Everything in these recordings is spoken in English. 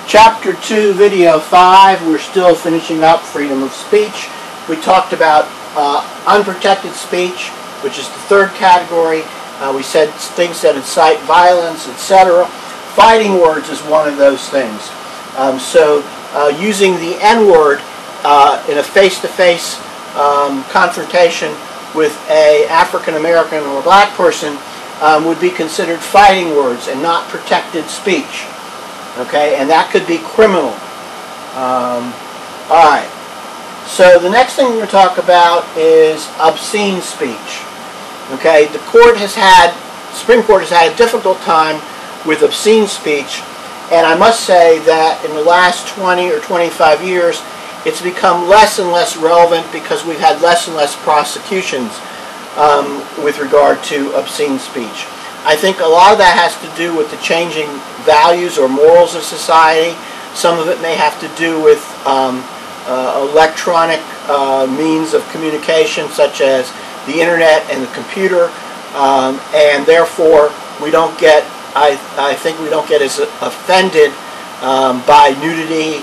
Chapter 2, Video 5, we're still finishing up freedom of speech. We talked about unprotected speech, which is the third category. We said things that incite violence, etc. Fighting words is one of those things. Using the N-word in a face-to-face confrontation with an African-American or a black person would be considered fighting words and not protected speech. Okay, and that could be criminal. Alright, so the next thing we're going to talk about is obscene speech. Okay, the Supreme Court has had a difficult time with obscene speech, and I must say that in the last 20 or 25 years, it's become less and less relevant because we've had less and less prosecutions with regard to obscene speech. I think a lot of that has to do with the changing values or morals of society. Some of it may have to do with electronic means of communication, such as the internet and the computer, and therefore we don't get, I think we don't get as offended by nudity,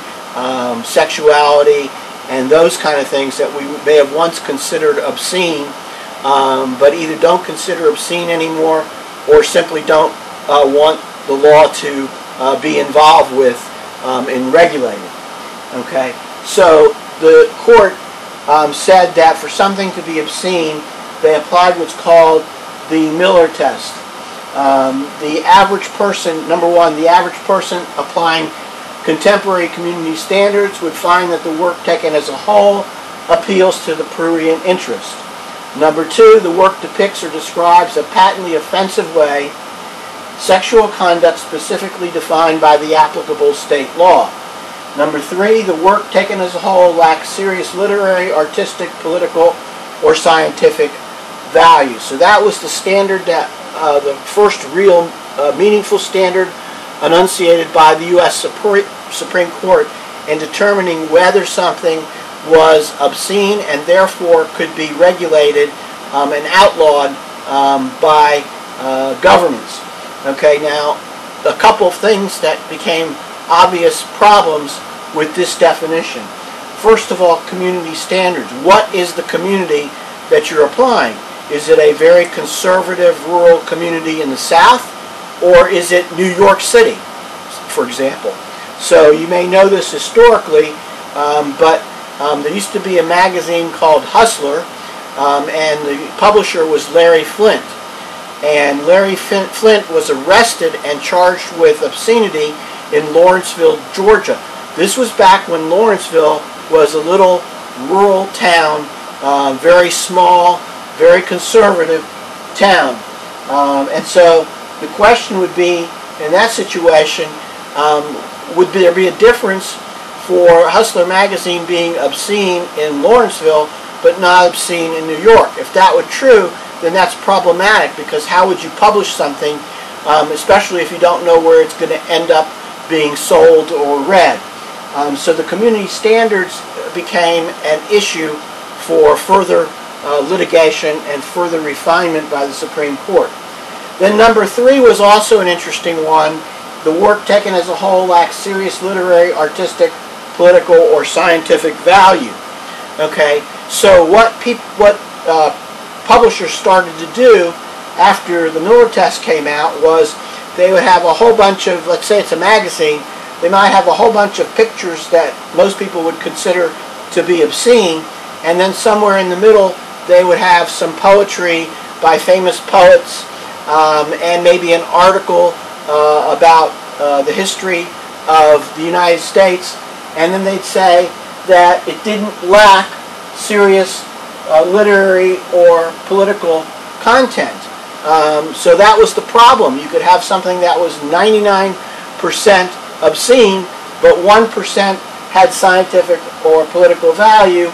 sexuality, and those kind of things that we may have once considered obscene, but either don't consider obscene anymore or simply don't want the law to be involved with in regulating. Okay, so the court said that for something to be obscene, they applied what's called the Miller test. The average person, number one, the average person applying contemporary community standards would find that the work taken as a whole appeals to the prurient interest. Number two, the work depicts or describes a patently offensive way sexual conduct specifically defined by the applicable state law. Number three, the work taken as a whole lacks serious literary, artistic, political, or scientific value. So that was the standard, that the first real meaningful standard enunciated by the U.S. Supreme Court in determining whether something was obscene and therefore could be regulated and outlawed by governments. Okay, now a couple of things that became obvious problems with this definition. First of all, community standards. What is the community that you're applying? Is it a very conservative rural community in the South, or is it New York City, for example? So you may know this historically, but there used to be a magazine called Hustler, and the publisher was Larry Flynt. And Larry Flynt was arrested and charged with obscenity in Lawrenceville, Georgia. This was back when Lawrenceville was a little rural town, very small, very conservative town. And so the question would be, in that situation, would there be a difference for Hustler magazine being obscene in Lawrenceville but not obscene in New York? If that were true, then that's problematic, because how would you publish something, especially if you don't know where it's going to end up being sold or read? So the community standards became an issue for further litigation and further refinement by the Supreme Court. Then number three was also an interesting one. The work taken as a whole lacks serious literary, artistic, political, or scientific value. Okay, so what publishers started to do after the Miller test came out was they would have a whole bunch of, let's say it's a magazine, they might have a whole bunch of pictures that most people would consider to be obscene, and then somewhere in the middle they would have some poetry by famous poets, and maybe an article about the history of the United States, and then they'd say that it didn't lack serious literary or political content. So that was the problem. You could have something that was 99% obscene, but 1% had scientific or political value,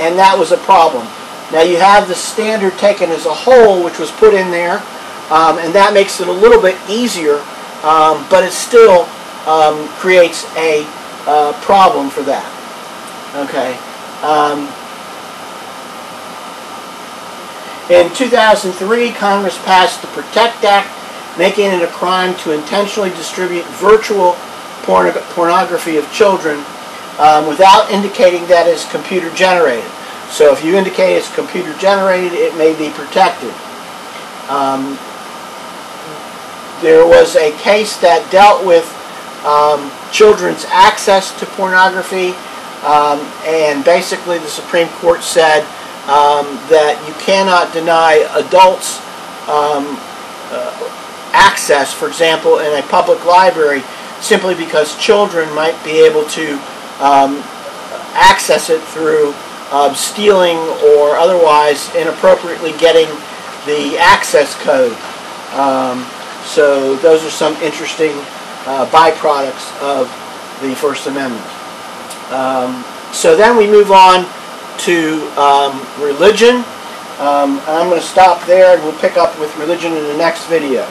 and that was a problem. Now you have the standard taken as a whole, which was put in there, and that makes it a little bit easier, but it still creates a problem for that. Okay. In 2003, Congress passed the PROTECT Act, making it a crime to intentionally distribute virtual pornography of children without indicating that it's computer generated. So if you indicate it's computer generated, it may be protected. There was a case that dealt with children's access to pornography, and basically the Supreme Court said that you cannot deny adults access, for example, in a public library, simply because children might be able to access it through stealing or otherwise inappropriately getting the access code. So those are some interesting byproducts of the First Amendment. So then we move on to religion. I'm going to stop there and we'll pick up with religion in the next video.